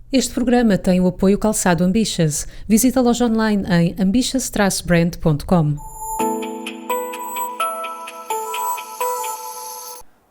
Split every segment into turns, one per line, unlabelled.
Este programa tem o apoio Calçado Ambitious. Visita a loja online em ambitious-brand.com.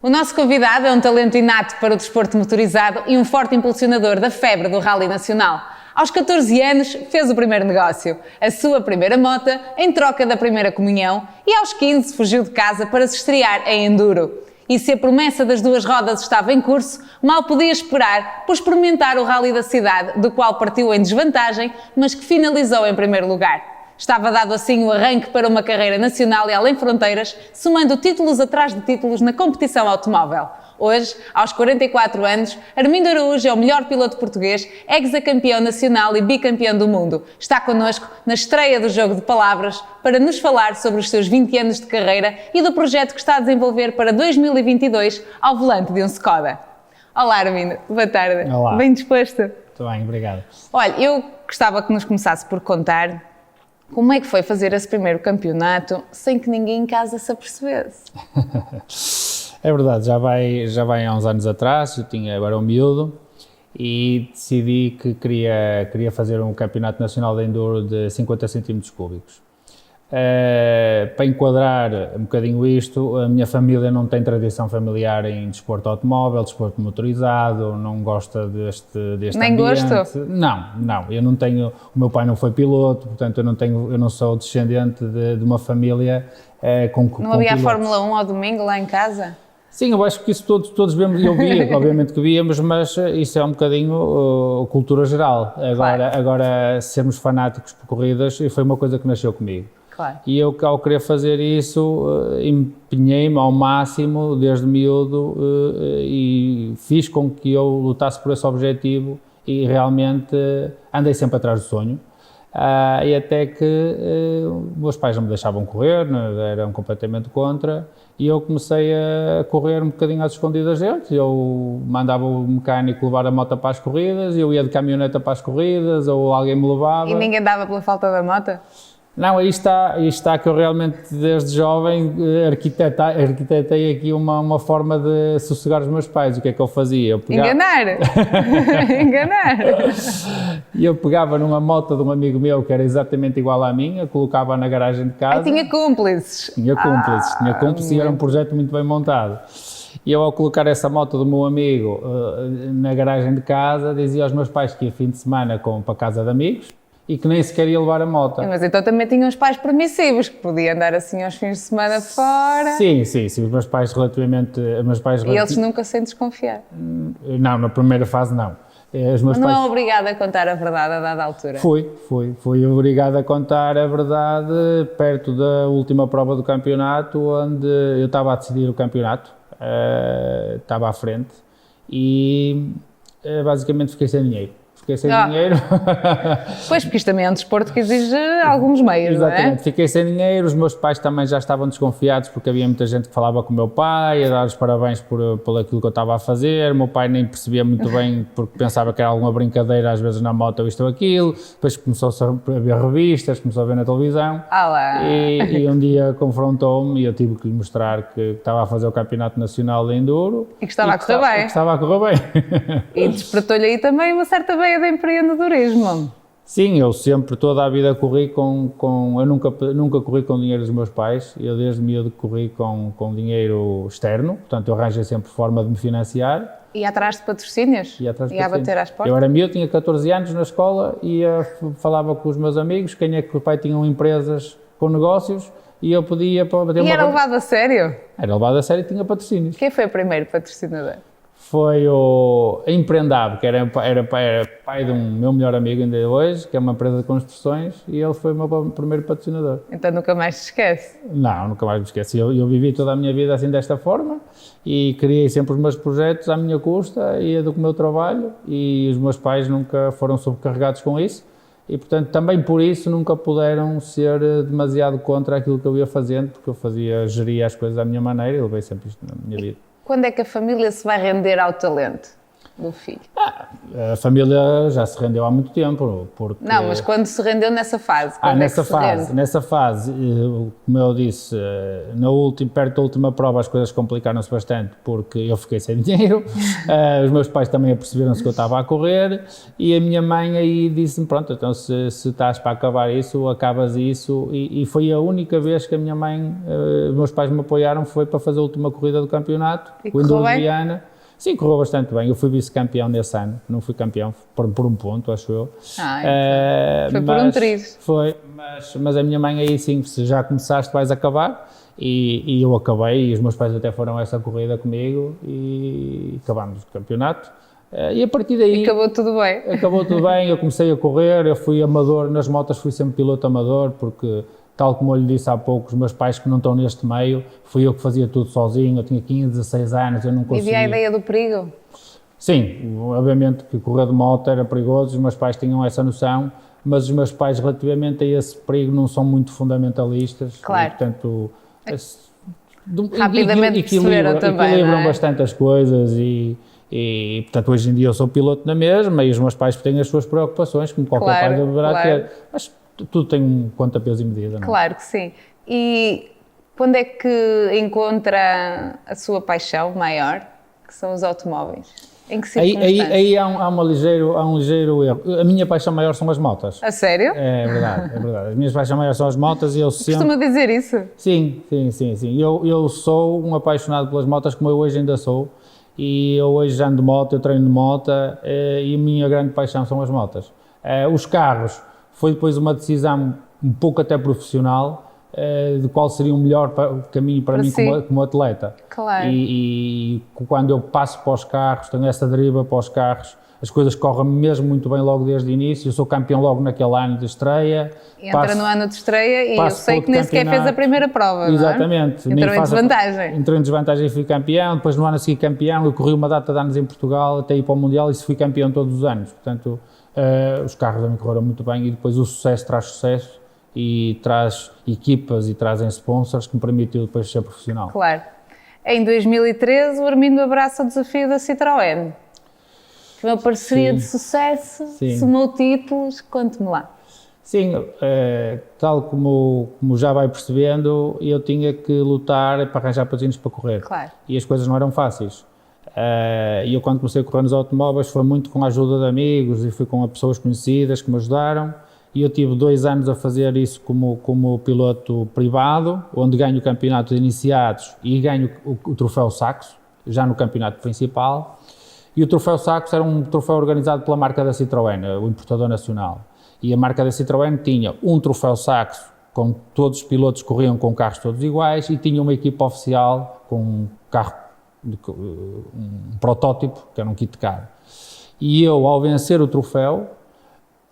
O nosso convidado é um talento inato para o desporto motorizado e um forte impulsionador da febre do Rally Nacional. Aos 14 anos, fez o primeiro negócio, a sua primeira moto, em troca da primeira comunhão, e aos 15 fugiu de casa para se estrear em enduro. E se a promessa das duas rodas estava em curso, mal podia esperar por experimentar o Rally da cidade, do qual partiu em desvantagem, mas que finalizou em primeiro lugar. Estava dado assim o arranque para uma carreira nacional e além fronteiras, somando títulos atrás de títulos na competição automóvel. Hoje, aos 44 anos, Armindo Araújo é o melhor piloto português, hexacampeão nacional e bicampeão do mundo. Está connosco na estreia do Jogo de Palavras para nos falar sobre os seus 20 anos de carreira e do projeto que está a desenvolver para 2022 ao volante de um Skoda. Olá Armindo, boa tarde.
Olá.
Bem disposto?
Muito bem, obrigado.
Olha, eu gostava que nos começasse por contar como é que foi fazer esse primeiro campeonato sem que ninguém em casa se apercebesse.
É verdade, já vai há uns anos atrás, eu era um miúdo e decidi que queria fazer um campeonato nacional de enduro de 50 cm3. Para enquadrar um bocadinho isto, a minha família não tem tradição familiar em desporto automóvel, desporto motorizado, não gosta deste
Nem
ambiente.
gosto?
Não, eu não tenho, o meu pai não foi piloto, portanto eu não sou descendente de uma família com
Não havia a
pilotos.
Fórmula 1 ao domingo lá em casa?
Sim, eu acho que isso todos vemos, e eu via, obviamente que víamos, mas isso é um bocadinho cultura geral. Agora, sermos fanáticos por corridas, foi uma coisa que nasceu comigo.
Claro.
E eu, ao querer fazer isso, empenhei-me ao máximo, desde miúdo, e fiz com que eu lutasse por esse objetivo e realmente andei sempre atrás do sonho. E até que meus pais não me deixavam correr, eram completamente contra, e eu comecei a correr um bocadinho às escondidas deles. Eu mandava o mecânico levar a moto para as corridas, eu ia de caminhoneta para as corridas, ou alguém me levava.
E ninguém dava pela falta da moto?
Não, aí está que eu realmente, desde jovem, arquitetei aqui uma forma de sossegar os meus pais. O que é que eu fazia?
Enganar! Enganar!
E eu pegava numa moto de um amigo meu que era exatamente igual à minha, colocava na garagem de casa.
Tinha cúmplices!
Tinha cúmplices e era um projeto muito bem montado. E eu, ao colocar essa moto do meu amigo na garagem de casa, dizia aos meus pais que ia fim de semana para a casa de amigos, e que nem sequer ia levar a moto.
Mas então também tinham os pais permissivos, que podiam andar assim aos fins de semana fora.
Sim, os meus pais relativamente...
E eles nunca sem desconfiar?
Não, na primeira fase não.
Mas não é obrigado a contar a verdade a dada altura?
Fui obrigado a contar a verdade perto da última prova do campeonato, onde eu estava a decidir o campeonato, estava à frente e basicamente fiquei sem dinheiro. Dinheiro.
Pois, porque isto também é um desporto que exige alguns meios,
Exatamente.
Não é?
Fiquei sem dinheiro, os meus pais também já estavam desconfiados porque havia muita gente que falava com o meu pai, a dar os parabéns por aquilo que eu estava a fazer. O meu pai nem percebia muito bem porque pensava que era alguma brincadeira, às vezes na moto ou isto ou aquilo. Depois começou a ver revistas, começou a ver na televisão. E um dia confrontou-me e eu tive que lhe mostrar que estava a fazer o Campeonato Nacional de Enduro.
E que estava a correr bem.
Que estava a correr bem.
E despertou-lhe aí também uma certa veia de empreendedorismo.
Sim, eu sempre, toda a vida corri eu nunca corri com dinheiro dos meus pais, eu desde miúdo corri com dinheiro externo, portanto eu arranjei sempre forma de me financiar.
E atrás de patrocínios? E a bater às portas?
Eu era miúdo, tinha 14 anos na escola e falava com os meus amigos, quem é que o pai tinham empresas com negócios e eu podia bater uma...
E era levado a sério?
Era levado a sério e tinha patrocínios.
Quem foi o primeiro patrocinador?
Foi o Emprendab, que era pai de um meu melhor amigo ainda hoje, que é uma empresa de construções, e ele foi o meu primeiro patrocinador.
Então nunca mais te esquece?
Não, nunca mais me esqueci. Eu vivi toda a minha vida assim desta forma e criei sempre os meus projetos à minha custa e do meu trabalho, e os meus pais nunca foram sobrecarregados com isso e, portanto, também por isso nunca puderam ser demasiado contra aquilo que eu ia fazendo, porque eu geria as coisas à minha maneira e levei sempre isto na minha vida.
Quando é que a família se vai render ao talento? do filho?
A família já se rendeu há muito tempo, porque...
Não, mas quando se rendeu nessa fase?
Nessa fase, como eu disse, perto da última prova as coisas complicaram-se bastante, porque eu fiquei sem dinheiro, os meus pais também aperceberam-se que eu estava a correr, e a minha mãe aí disse-me, pronto, então se estás para acabar isso, acabas isso, e foi a única vez que a minha mãe, os meus pais me apoiaram, foi para fazer a última corrida do campeonato,
o Indus.
Sim, correu bastante bem. Eu fui vice-campeão nesse ano, não fui campeão por um ponto, acho eu.
Foi por um triz.
Foi, mas a minha mãe aí sim, se já começaste vais acabar, e eu acabei, e os meus pais até foram a essa corrida comigo, e acabámos o campeonato. E a partir daí...
E acabou tudo bem.
Acabou tudo bem, eu comecei a correr, eu fui amador, nas motas fui sempre piloto amador, porque... Tal como eu lhe disse há pouco, os meus pais que não estão neste meio, fui eu que fazia tudo sozinho, eu tinha 15, 16 anos, eu não conseguia...
E vi a ideia do perigo?
Sim, obviamente que correr de moto era perigoso, os meus pais tinham essa noção, mas os meus pais relativamente a esse perigo não são muito fundamentalistas.
Claro.
E, portanto,
rapidamente perceberam também,
equilibram bastante as coisas e, portanto, hoje em dia eu sou piloto na mesma e os meus pais têm as suas preocupações, como qualquer pai deverá ter. Mas tudo tem um conta, peso e medida, não é?
Claro que sim. E quando é que encontra a sua paixão maior, que são os automóveis? Em que circunstâncias?
Aí há um ligeiro erro. A minha paixão maior são as motas.
A sério?
É verdade, é verdade. As minhas paixões maiores são as motas e eu sempre...
Costuma dizer isso?
Sim. Eu sou um apaixonado pelas motas, como eu hoje ainda sou. E eu hoje ando de moto, eu treino de moto e a minha grande paixão são as motas. Os carros... Foi depois uma decisão um pouco até profissional de qual seria o melhor caminho para mim como atleta.
Claro.
E quando eu passo para os carros, tenho essa deriva para os carros, as coisas correm mesmo muito bem logo desde o início. Eu sou campeão logo naquele ano de estreia.
Entra no ano de estreia e eu sei que nem sequer fez a primeira prova.
Exatamente.
Entrou em desvantagem.
Entrou em desvantagem e fui campeão. Depois no ano a seguir campeão, eu corri uma data de anos em Portugal até ir para o Mundial e fui campeão todos os anos. Portanto, os carros também correram muito bem e depois o sucesso traz sucesso e traz equipas e trazem sponsors que me permitiu depois ser profissional.
Claro. Em 2013 o Armindo abraça o desafio da Citroën. Foi uma parceria de sucesso, somou títulos, conte-me lá.
Sim, tal como já vai percebendo, eu tinha que lutar para arranjar patrocínios para correr.
Claro.
E as coisas não eram fáceis. E eu quando comecei a correr nos automóveis foi muito com a ajuda de amigos e fui com pessoas conhecidas que me ajudaram e eu tive 2 anos a fazer isso como piloto privado, onde ganho o campeonato de iniciados e ganho o troféu Saxo, já no campeonato principal, e o troféu Saxo era um troféu organizado pela marca da Citroën, o importador nacional, e a marca da Citroën tinha um troféu Saxo com todos os pilotos que corriam com carros todos iguais e tinha uma equipa oficial com um carro um protótipo, que era um kit car. E eu, ao vencer o troféu,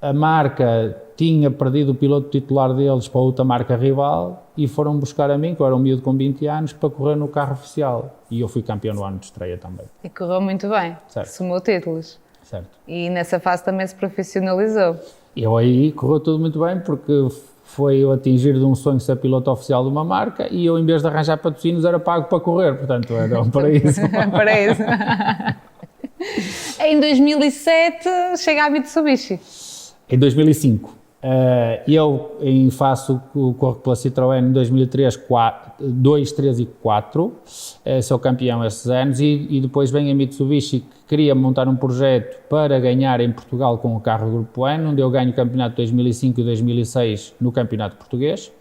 a marca tinha perdido o piloto titular deles para outra marca rival e foram buscar a mim, que eu era um miúdo com 20 anos, para correr no carro oficial. E eu fui campeão no ano de estreia também.
E correu muito bem, somou títulos.
Certo.
E nessa fase também se profissionalizou.
Eu aí correu tudo muito bem, porque foi eu atingir de um sonho ser piloto oficial de uma marca e eu, em vez de arranjar patrocínios, era pago para correr, portanto, era um paraíso.
Paraíso. Em 2007, chega a Mitsubishi.
Em 2005. Eu corro pela Citroën em 2003, 2, 3 e 4, sou campeão esses anos e depois vem a Mitsubishi que queria montar um projeto para ganhar em Portugal com o carro do Grupo N, onde eu ganho o campeonato de 2005 e 2006 no campeonato português.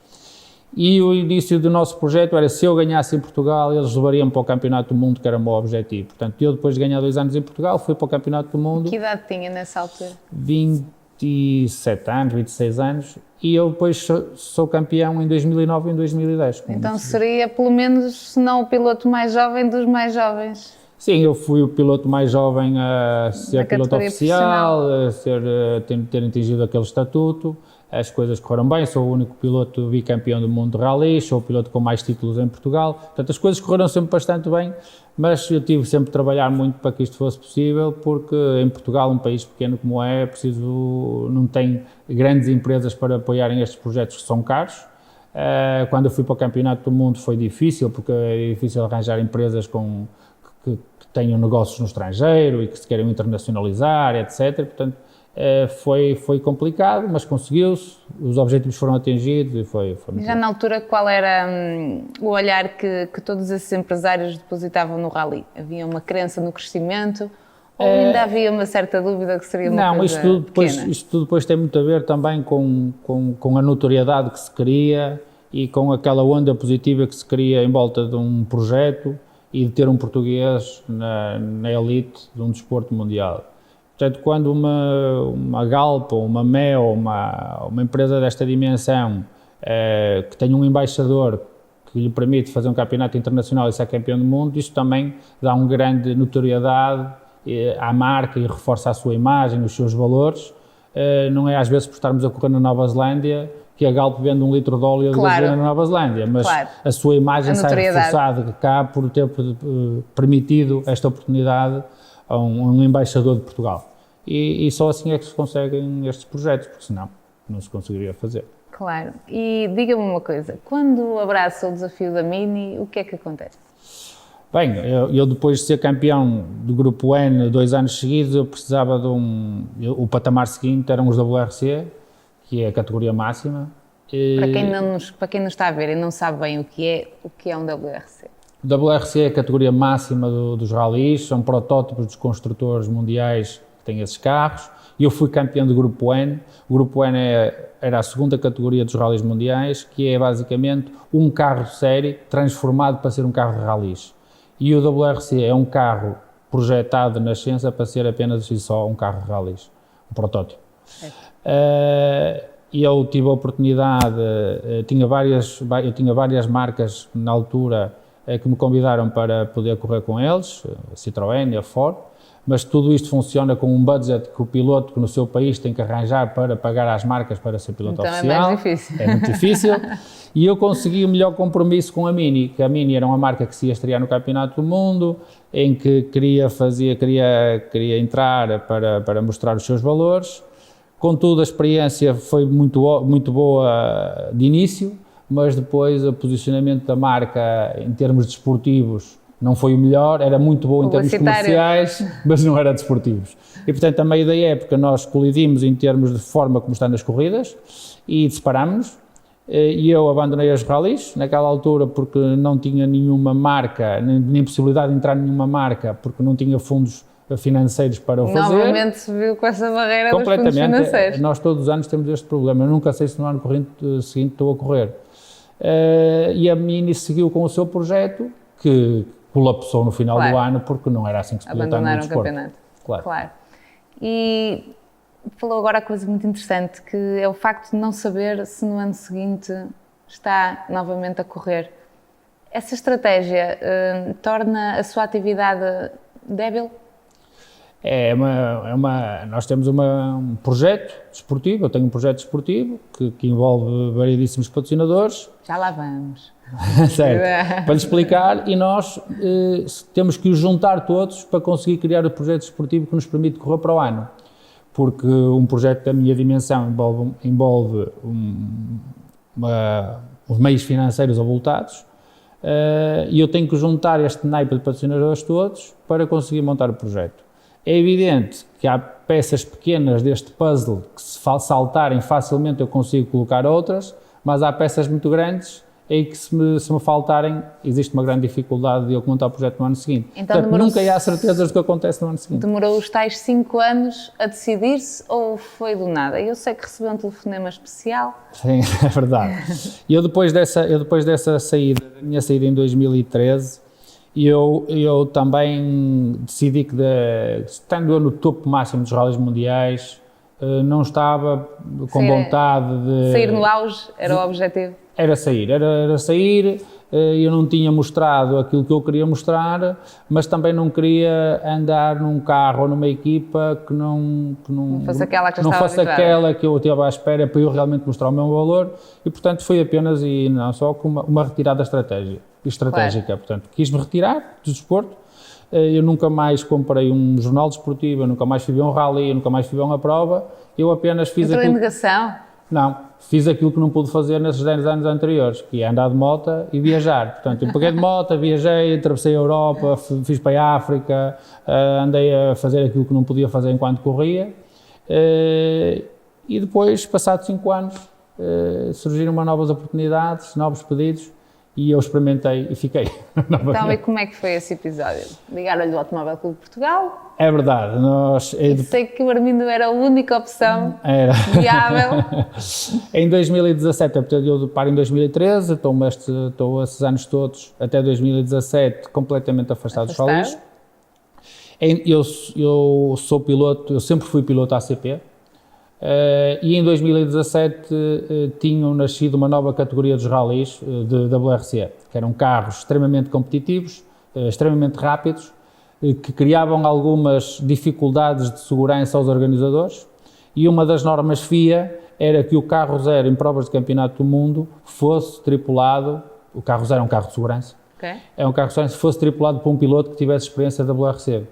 E o início do nosso projeto era, se eu ganhasse em Portugal, eles levariam para o Campeonato do Mundo, que era o meu objetivo. Portanto, eu depois de ganhar 2 anos em Portugal, fui para o Campeonato do Mundo.
Que idade tinha nessa altura?
27 anos, 26 anos, e eu depois sou campeão em 2009 e em 2010.
Então seria, pelo menos, se não o piloto mais jovem dos mais jovens?
Sim, eu fui o piloto mais jovem a ser piloto oficial, ter atingido aquele estatuto. As coisas correram bem, sou o único piloto bicampeão do mundo de rally, sou o piloto com mais títulos em Portugal. Portanto, as coisas correram sempre bastante bem, mas eu tive sempre de trabalhar muito para que isto fosse possível, porque em Portugal, um país pequeno como é preciso, não tem grandes empresas para apoiarem estes projetos que são caros. Quando eu fui para o Campeonato do Mundo foi difícil, porque é difícil arranjar empresas que tenham negócios no estrangeiro e que se queiram internacionalizar, etc. Portanto, foi complicado, mas conseguiu-se, os objetivos foram atingidos e foi muito
Já
bom.
na altura, qual era o olhar que todos esses empresários depositavam no rally? Havia uma crença no crescimento ou ainda havia uma certa dúvida que seria uma coisa pequena?
Isto tudo depois tem muito a ver também com a notoriedade que se cria e com aquela onda positiva que se cria em volta de um projeto e de ter um português na elite de um desporto mundial. Portanto, quando uma Galp, ou uma MEO, ou uma empresa desta dimensão que tem um embaixador que lhe permite fazer um campeonato internacional e ser campeão do mundo, isto também dá uma grande notoriedade à marca e reforça a sua imagem, os seus valores. Não é às vezes por estarmos a correr na Nova Zelândia que a Galp vende 1 litro de óleo de gasolina na Nova Zelândia, mas a sua imagem sai reforçada cá por ter permitido esta oportunidade a um embaixador de Portugal. E só assim é que se conseguem estes projetos, porque senão não se conseguiria fazer.
Claro. E diga-me uma coisa, quando abraça o desafio da Mini, o que é que acontece?
Bem, eu depois de ser campeão do Grupo N 2 anos seguidos, eu precisava de o patamar seguinte eram os WRC, que é a categoria máxima.
Para quem não está a ver e não sabe bem o que é um WRC.
O WRC é a categoria máxima dos rallies, são protótipos dos construtores mundiais que têm esses carros, e eu fui campeão do Grupo N. O Grupo N era a segunda categoria dos rallies mundiais, que é basicamente um carro de série transformado para ser um carro de rallies. E o WRC é um carro projetado na nascença para ser apenas e só um carro de rallies, um protótipo. E eu tive a oportunidade, eu tinha várias marcas na altura que me convidaram para poder correr com eles, a Citroën e a Ford, mas tudo isto funciona com um budget que o piloto que no seu país tem que arranjar para pagar às marcas para ser piloto
então
oficial.
É mais difícil.
É muito difícil. E eu consegui o melhor compromisso com a Mini, que a Mini era uma marca que se ia estrear no Campeonato do Mundo, em que queria entrar para mostrar os seus valores. Contudo, a experiência foi muito boa de início, mas depois o posicionamento da marca em termos desportivos não foi o melhor, era muito bom em termos comerciais, mas não era desportivos. E portanto, a meio da época nós colidimos em termos de forma como está nas corridas e separámos-nos. E eu abandonei as rallies naquela altura porque não tinha nenhuma marca, nem possibilidade de entrar em nenhuma marca, porque não tinha fundos financeiros para o fazer.
Novamente se viu com essa barreira dos fundos financeiros.
Nós todos os anos temos este problema, eu nunca sei se no ano seguinte estou a correr. E a Mini seguiu com o seu projeto, que colapsou no final do ano, porque não era assim que se podia estar no desporto.
Abandonaram o campeonato. Claro. E falou agora a coisa muito interessante, que é o facto de não saber se no ano seguinte está novamente a correr. Essa estratégia torna a sua atividade débil?
Nós temos um projeto desportivo, eu tenho um projeto desportivo que envolve variedíssimos patrocinadores.
Já lá vamos.
Certo, para lhe explicar, e nós temos que os juntar todos para conseguir criar o projeto desportivo que nos permite correr para o ano. Porque um projeto da minha dimensão envolve os meios financeiros avultados e eu tenho que juntar este naipe de patrocinadores todos para conseguir montar o projeto. É evidente que há peças pequenas deste puzzle que se saltarem facilmente eu consigo colocar outras, mas há peças muito grandes em que se me faltarem existe uma grande dificuldade de eu montar o projeto no ano seguinte.
Então,
portanto, nunca há certezas do que acontece no ano seguinte.
Demorou os tais 5 anos a decidir-se ou foi do nada? Eu sei que recebeu um telefonema especial.
Sim, é verdade. E eu depois dessa saída, da minha saída em 2013, eu também decidi que, estando eu no topo máximo dos rallies mundiais, não estava com vontade de...
Sair no auge era o objetivo?
Era sair, eu não tinha mostrado aquilo que eu queria mostrar, mas também não queria andar num carro ou numa equipa que não
fosse aquela que,
eu estava à espera para eu realmente mostrar o meu valor e, portanto, foi apenas e não só com uma retirada estratégica. Claro. Portanto, quis-me retirar do desporto, eu nunca mais comprei um jornal desportivo, eu nunca mais fui ver um rally, eu nunca mais fui ver uma prova, eu apenas fiz
aquilo... Entrou em negação?
Não, fiz aquilo que não pude fazer nesses 10 anos anteriores, que é andar de moto e viajar. Portanto, eu peguei de moto, viajei, atravessei a Europa, fiz para a África, andei a fazer aquilo que não podia fazer enquanto corria. E depois, passados 5 anos, surgiram novas oportunidades, novos pedidos, e eu experimentei e fiquei.
Então, e como é que foi esse episódio? Ligaram-lhe do Automóvel Clube de Portugal?
É verdade.
Sei que o Armindo era a única opção
Era.
viável.
Em 2017, eu paro em 2013, estou esses anos todos, até 2017, completamente afastado dos ralis. Eu sou piloto, eu sempre fui piloto ACP. E em 2017 tinham nascido uma nova categoria dos ralis da WRC, que eram carros extremamente competitivos, extremamente rápidos, que criavam algumas dificuldades de segurança aos organizadores, e uma das normas FIA era que o carro zero em provas de campeonato do mundo fosse tripulado, o carro zero é um carro de segurança, é um carro de segurança, fosse tripulado por um piloto que tivesse experiência da WRC.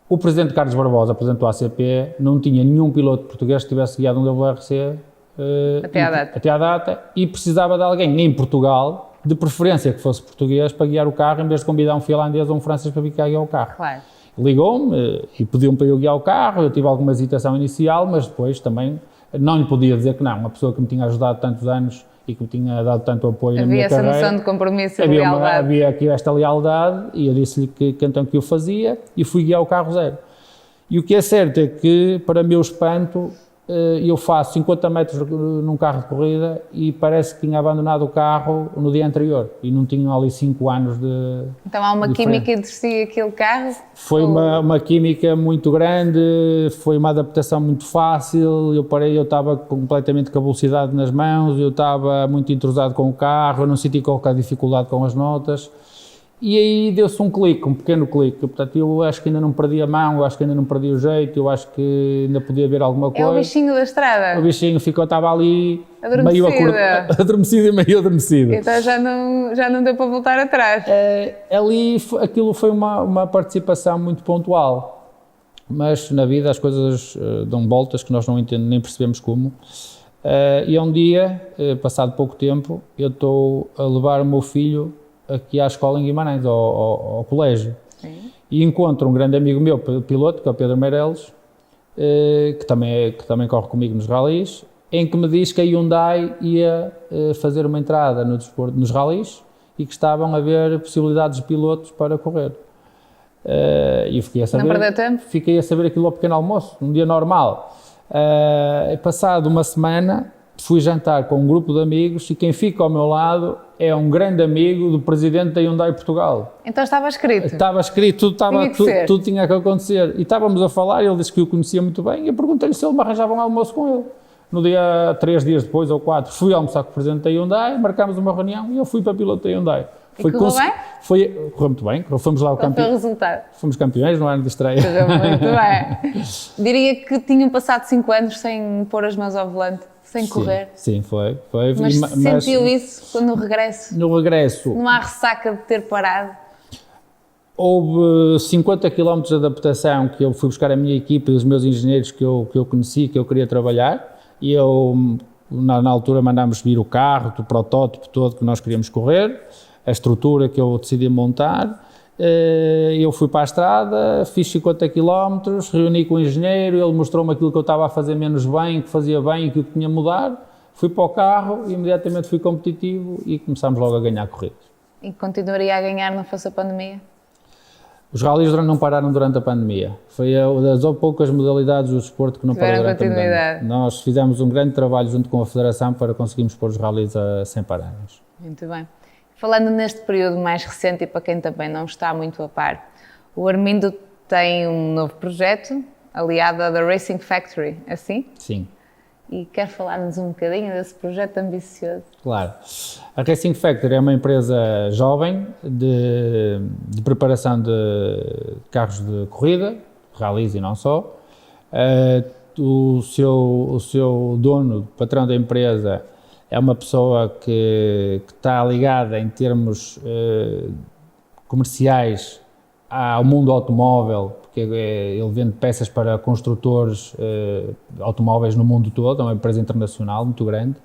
O presidente Carlos Barbosa, presidente do ACP, não tinha nenhum piloto português que tivesse guiado um WRC até à data e precisava de alguém em Portugal, de preferência que fosse português, para guiar o carro, em vez de convidar um finlandês ou um francês para vir cá guiar o carro.
Claro.
Ligou-me e pediu-me para eu guiar o carro, eu tive alguma hesitação inicial, mas depois também não lhe podia dizer que não. Uma pessoa que me tinha ajudado tantos anos e que me tinha dado tanto apoio na minha carreira.
Havia essa noção de compromisso e lealdade.
Havia aqui esta lealdade e eu disse-lhe que então que eu fazia e fui guiar o carro zero. E o que é certo é que, para meu espanto, eu faço 50 metros num carro de corrida e parece que tinha abandonado o carro no dia anterior e não tinha ali 5 anos de...
Então há uma química entre si e aquele carro?
Foi uma química muito grande, foi uma adaptação muito fácil, eu estava completamente com a velocidade nas mãos, eu estava muito entrosado com o carro, eu não senti qualquer dificuldade com as notas. E aí deu-se um clique, um pequeno clique, portanto eu acho que ainda não perdi a mão, eu acho que ainda não perdi o jeito, eu acho que ainda podia haver alguma coisa.
É o bichinho da estrada?
O bichinho estava ali
adormecido.
Meio adormecido e meio adormecido.
Então já não deu para voltar atrás?
Aquilo foi uma participação muito pontual, mas na vida as coisas dão voltas que nós não entendemos, nem percebemos como. E um dia, passado pouco tempo, eu estou a levar o meu filho aqui à escola em Guimarães, ao colégio. Sim. E encontro um grande amigo meu, piloto, que é o Pedro Meireles, que também corre comigo nos ralis, em que me diz que a Hyundai ia fazer uma entrada no desporto, nos ralis, e que estavam a haver possibilidades de pilotos para correr. E eu fiquei a saber...
Não perdeu tempo?
Fiquei a saber aquilo ao pequeno almoço, num dia normal. Passado uma semana, fui jantar com um grupo de amigos e quem fica ao meu lado é um grande amigo do presidente da Hyundai Portugal.
Então estava escrito?
Estava escrito, tudo tinha que acontecer. E estávamos a falar, ele disse que o conhecia muito bem e eu perguntei-lhe se ele me arranjava um almoço com ele. No dia, 3 dias depois ou 4, fui almoçar com o presidente da Hyundai, marcámos uma reunião e eu fui para piloto da Hyundai.
Correu bem?
Correu muito bem, fomos lá ao campeão.
Qual foi o resultado?
Fomos campeões no ano de estreia.
Correu muito bem. Diria que tinham passado 5 anos sem pôr as mãos ao volante. Sem correr?
Sim, foi.
Mas sentiu isso no regresso?
No regresso.
Não há ressaca de ter parado?
Houve 50 km de adaptação que eu fui buscar a minha equipa e os meus engenheiros que eu conheci, que eu queria trabalhar, e eu, na altura, mandámos vir o carro, o protótipo todo que nós queríamos correr, a estrutura que eu decidi montar. Eu fui para a estrada, fiz 50 km, reuni com o engenheiro, ele mostrou-me aquilo que eu estava a fazer menos bem, que fazia bem e aquilo que tinha a mudar. Fui para o carro e imediatamente fui competitivo e começámos logo a ganhar corridas.
E continuaria a ganhar não fosse a pandemia?
Os ralis não pararam durante a pandemia. Foi das poucas modalidades do desporto que não parou durante a pandemia. Nós fizemos um grande trabalho junto com a Federação para conseguirmos pôr os ralis sem pararmos.
Muito bem. Falando neste período mais recente e para quem também não está muito a par, o Armindo tem um novo projeto aliado à da Racing Factory, assim?
Sim.
E quer falar-nos um bocadinho desse projeto ambicioso?
Claro. A Racing Factory é uma empresa jovem de preparação de carros de corrida, ralis e não só. O seu dono, o patrão da empresa, é uma pessoa que está ligada em termos comerciais ao mundo automóvel, porque ele vende peças para construtores automóveis no mundo todo, é uma empresa internacional muito grande,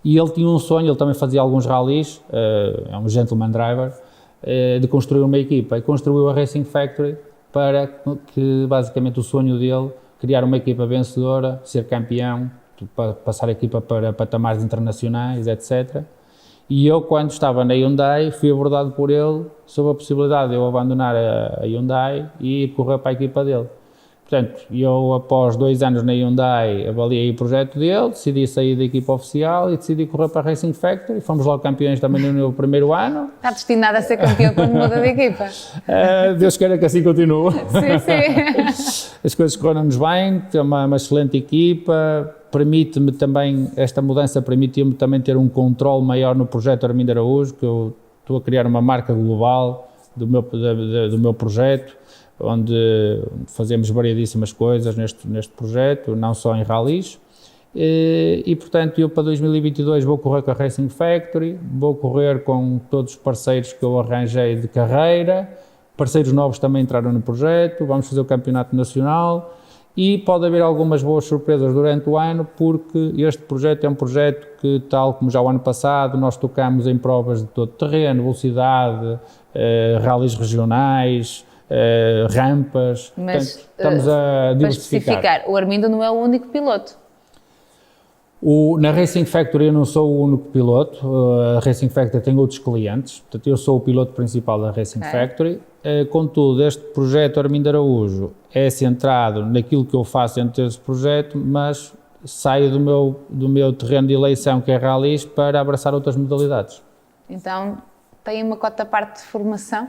e ele tinha um sonho, ele também fazia alguns rallies, é um gentleman driver, de construir uma equipa, e construiu a Racing Factory para que, basicamente, o sonho dele, criar uma equipa vencedora, ser campeão, passar a equipa para patamares internacionais, etc. E eu, quando estava na Hyundai, fui abordado por ele sobre a possibilidade de eu abandonar a Hyundai e correr para a equipa dele. Portanto, eu, após 2 anos na Hyundai, avaliei o projeto dele, decidi sair da equipa oficial e decidi correr para a Racing Factory. Fomos logo campeões também no meu primeiro ano.
Está destinado a ser campeão quando muda de equipa.
Deus queira que assim continue.
Sim, sim.
As coisas correram-nos bem, tem uma excelente equipa, permite-me também, esta mudança permitiu-me também ter um controle maior no projeto Armindo Araújo, que eu estou a criar uma marca global do meu projeto, onde fazemos variedíssimas coisas neste projeto, não só em rallies, e portanto eu para 2022 vou correr com a Racing Factory, vou correr com todos os parceiros que eu arranjei de carreira, parceiros novos também entraram no projeto, vamos fazer o campeonato nacional e pode haver algumas boas surpresas durante o ano, porque este projeto é um projeto que, tal como já o ano passado, nós tocamos em provas de todo terreno, velocidade, rallies regionais, rampas.
Mas,
portanto, estamos a diversificar.
Para especificar, o Armindo não é o único piloto.
Na Racing Factory eu não sou o único piloto, a Racing Factory tem outros clientes, portanto eu sou o piloto principal da Racing Factory. Contudo, este projeto Armindo Araújo é centrado naquilo que eu faço dentro desse projeto, mas saio do meu terreno de eleição, que é rallies, para abraçar outras modalidades.
Então, tem uma cota parte de formação?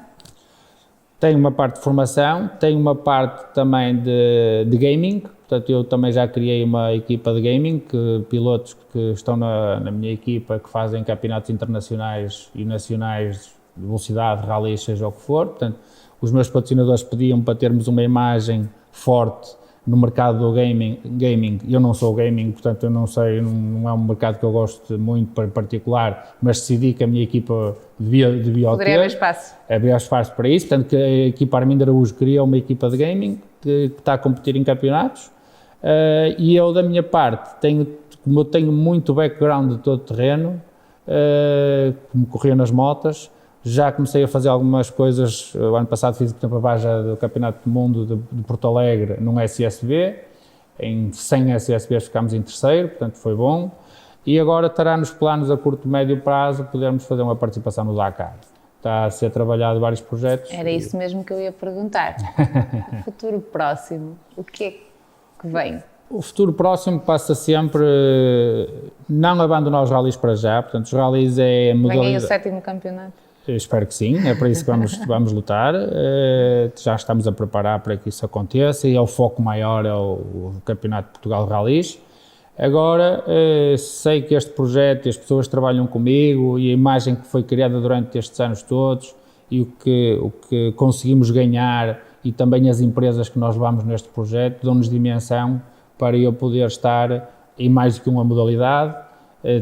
Tem uma parte de formação, tem uma parte também de gaming, portanto eu também já criei uma equipa de gaming, pilotos que estão na minha equipa, que fazem campeonatos internacionais e nacionais de velocidade, rallies, seja o que for. Portanto, os meus patrocinadores pediam para termos uma imagem forte no mercado do gaming. Eu não sou gaming, portanto eu não sei, não é um mercado que eu gosto muito em particular, mas decidi que a minha equipa devia
Poderia haver espaço.
Havia espaço para isso, portanto que a equipa Armindo Araújo criou uma equipa de gaming que está a competir em campeonatos, e eu, da minha parte, como eu tenho muito background de todo terreno, como corria nas motas, já comecei a fazer algumas coisas. O ano passado fiz, por exemplo, a Baja do Campeonato do Mundo de Porto Alegre num SSB, em 100 SSBs ficámos em terceiro, portanto foi bom, e agora estará nos planos a curto e médio prazo podermos fazer uma participação no Dakar. Está a ser trabalhado vários projetos.
Era isso mesmo que eu ia perguntar. O futuro próximo, o que é que vem?
O futuro próximo passa sempre não abandonar os rallies para já, portanto os rallies é a modalidade...
Vem aí o 7º campeonato?
Eu espero que sim, é para isso que vamos lutar, já estamos a preparar para que isso aconteça e é o foco maior, é o Campeonato de Portugal de Rallies. Agora, sei que este projeto e as pessoas que trabalham comigo e a imagem que foi criada durante estes anos todos e o que conseguimos ganhar e também as empresas que nós levamos neste projeto dão-nos dimensão para eu poder estar em mais do que uma modalidade,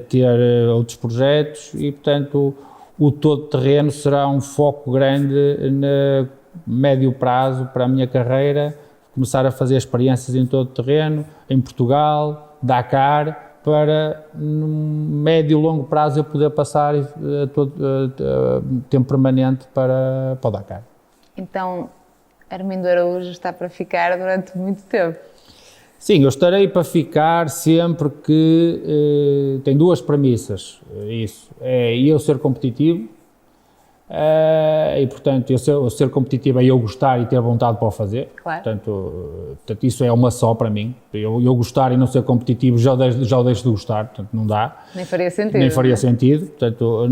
ter outros projetos e, portanto, o todo terreno será um foco grande no médio prazo para a minha carreira, começar a fazer experiências em todo terreno, em Portugal, Dakar, para no médio e longo prazo eu poder passar tempo permanente para o Dakar.
Então, Armindo Araújo está para ficar durante muito tempo.
Sim, eu estarei para ficar sempre que tem duas premissas, isso, é eu ser competitivo e portanto eu ser competitivo é eu gostar e ter vontade para o fazer,
claro.
Portanto isso é uma só para mim, eu gostar e não ser competitivo já o deixo de gostar, portanto não dá.
Nem faria sentido.
Nem faria sentido, portanto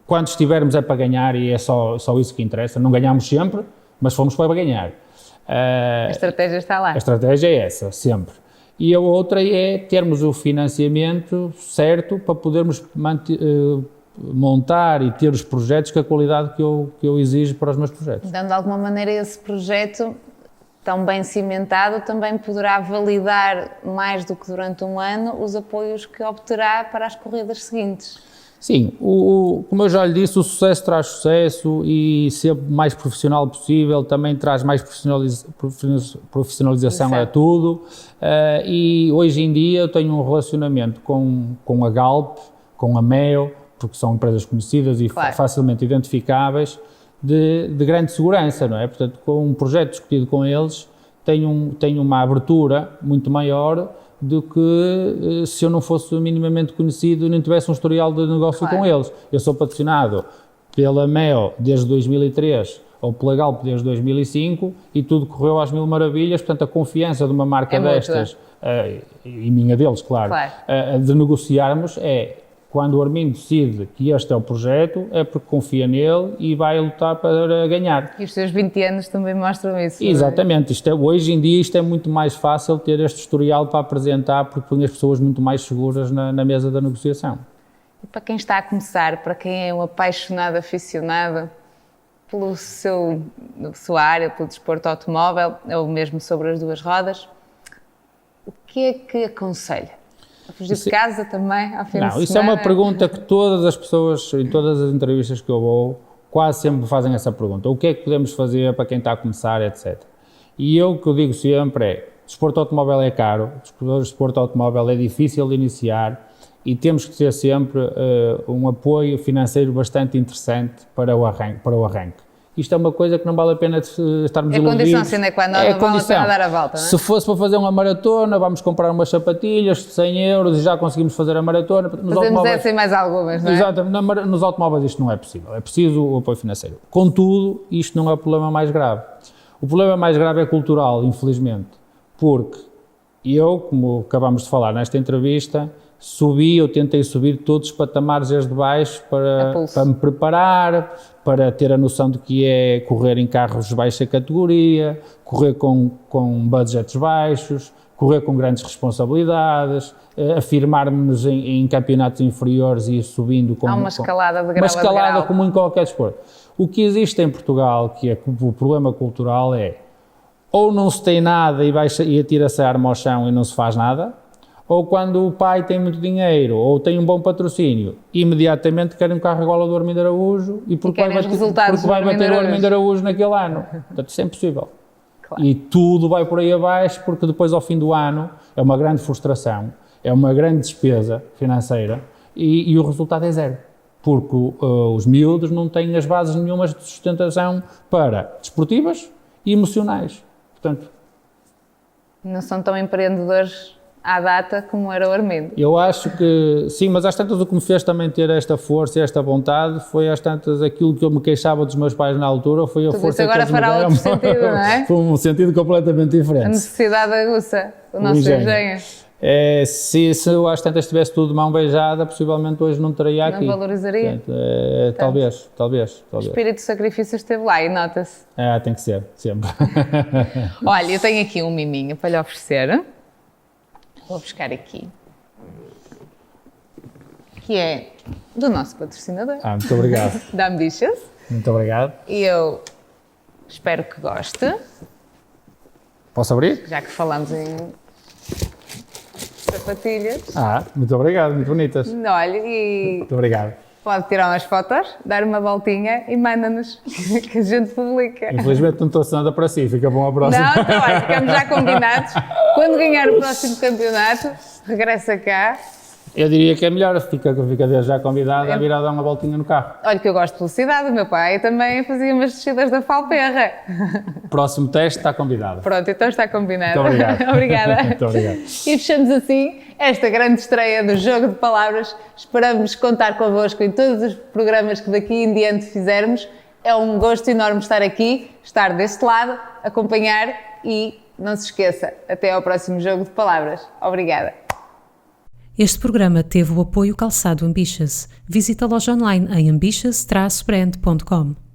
quando estivermos é para ganhar e é só isso que interessa, não ganhamos sempre, mas fomos para ganhar.
A estratégia está lá.
A estratégia é essa, sempre. E a outra é termos o financiamento certo para podermos montar e ter os projetos com a qualidade que eu exijo para os meus projetos.
Então, de alguma maneira, esse projeto, tão bem cimentado, também poderá validar mais do que durante um ano os apoios que obterá para as corridas seguintes.
Sim, como eu já lhe disse, o sucesso traz sucesso e ser mais profissional possível também traz mais profissionalização a tudo. E hoje em dia eu tenho um relacionamento com a Galp, com a Meo, porque são empresas conhecidas e facilmente identificáveis, de grande segurança, não é? Portanto, com um projeto discutido com eles, tenho uma abertura muito maior do que se eu não fosse minimamente conhecido e não tivesse um historial de negócio com eles. Eu sou patrocinado pela Meo desde 2003 ou pela Galp desde 2005 e tudo correu às mil maravilhas, portanto a confiança de uma marca destas, e minha deles, claro, de negociarmos quando o Armindo decide que este é o projeto, é porque confia nele e vai lutar para ganhar.
E os seus 20 anos também mostram isso.
Exatamente. Hoje em dia isto é muito mais fácil ter este historial para apresentar, porque põe as pessoas muito mais seguras na mesa da negociação.
E para quem está a começar, para quem é um apaixonado, aficionado pela sua área, pelo desporto automóvel, ou mesmo sobre as duas rodas, o que é que aconselha? A fugir de casa também, ao fim de semana?
Não, isso é uma pergunta que todas as pessoas, em todas as entrevistas que eu vou, quase sempre fazem essa pergunta. O que é que podemos fazer para quem está a começar, etc. E o que eu digo sempre é, desporto automóvel é caro, desporto automóvel é difícil de iniciar e temos que ter sempre um apoio financeiro bastante interessante para o arranque. Isto é uma coisa que não vale a pena estarmos iludidos.
É condição sine qua non, não vale a pena dar a volta, não é?
Se fosse para fazer uma maratona, vamos comprar umas sapatilhas de 100 euros e já conseguimos fazer a maratona.
Fazemos essa e mais algumas, não é?
Exatamente, nos automóveis isto não é possível, é preciso o apoio financeiro. Contudo, isto não é o problema mais grave. O problema mais grave é cultural, infelizmente, porque eu, como acabamos de falar nesta entrevista, tentei subir todos os patamares desde baixo para me preparar, para ter a noção de que é correr em carros de baixa categoria, correr com budgets baixos, correr com grandes responsabilidades, afirmar-nos em campeonatos inferiores e ir subindo com...
Há uma escalada de grau
uma escalada como em qualquer desporto. O que existe em Portugal, que é o problema cultural, é ou não se tem nada e atira-se a arma ao chão e não se faz nada, ou quando o pai tem muito dinheiro, ou tem um bom patrocínio, imediatamente quer um carro igual ao do Armindo Araújo e porque vai bater o Armindo Araújo naquele ano. Portanto, isso é impossível. Claro. E tudo vai por aí abaixo, porque depois ao fim do ano é uma grande frustração, é uma grande despesa financeira e o resultado é zero. Porque os miúdos não têm as bases nenhumas de sustentação para desportivas e emocionais. Portanto,
não são tão empreendedores à data como era o Armindo.
Eu acho que sim, mas às tantas o que me fez também ter esta força e esta vontade foi às tantas aquilo que eu me queixava dos meus pais na altura, foi a força que eles me deram.
Agora fará outro sentido, não é?
Foi um sentido completamente diferente.
A necessidade aguça o nosso engenho.
Se eu às tantas tivesse tudo de mão beijada, possivelmente hoje não estaria aqui.
Não valorizaria?
Portanto, talvez.
O espírito de sacrifício esteve lá e nota-se.
Tem que ser, sempre.
Olha, eu tenho aqui um miminho para lhe oferecer. Vou buscar aqui, que é do nosso patrocinador.
Muito obrigado.
Da Ambitious.
Muito obrigado.
E eu espero que goste.
Posso abrir?
Já que falamos em sapatilhas.
Muito obrigado, muito bonitas.
Olha, e
muito obrigado.
Pode tirar umas fotos, dar uma voltinha e manda-nos, que a gente publica.
Infelizmente não estou nada para si, fica bom a próxima.
Não, está bem, ficamos já combinados. Quando ganhar o próximo campeonato, regressa cá.
Eu diria que é melhor, fica desde já convidado a vir a dar uma voltinha no carro.
Olha que eu gosto de velocidade, o meu pai também fazia umas descidas da Falperra.
Próximo teste está convidado.
Pronto, então está combinado.
Muito obrigado.
Obrigada.
Muito obrigado.
E fechamos assim esta grande estreia do Jogo de Palavras. Esperamos contar convosco em todos os programas que daqui em diante fizermos. É um gosto enorme estar aqui, estar deste lado, acompanhar e não se esqueça, até ao próximo Jogo de Palavras. Obrigada.
Este programa teve o apoio Calçado Ambitious. Visita a loja online em ambitious-brand.com.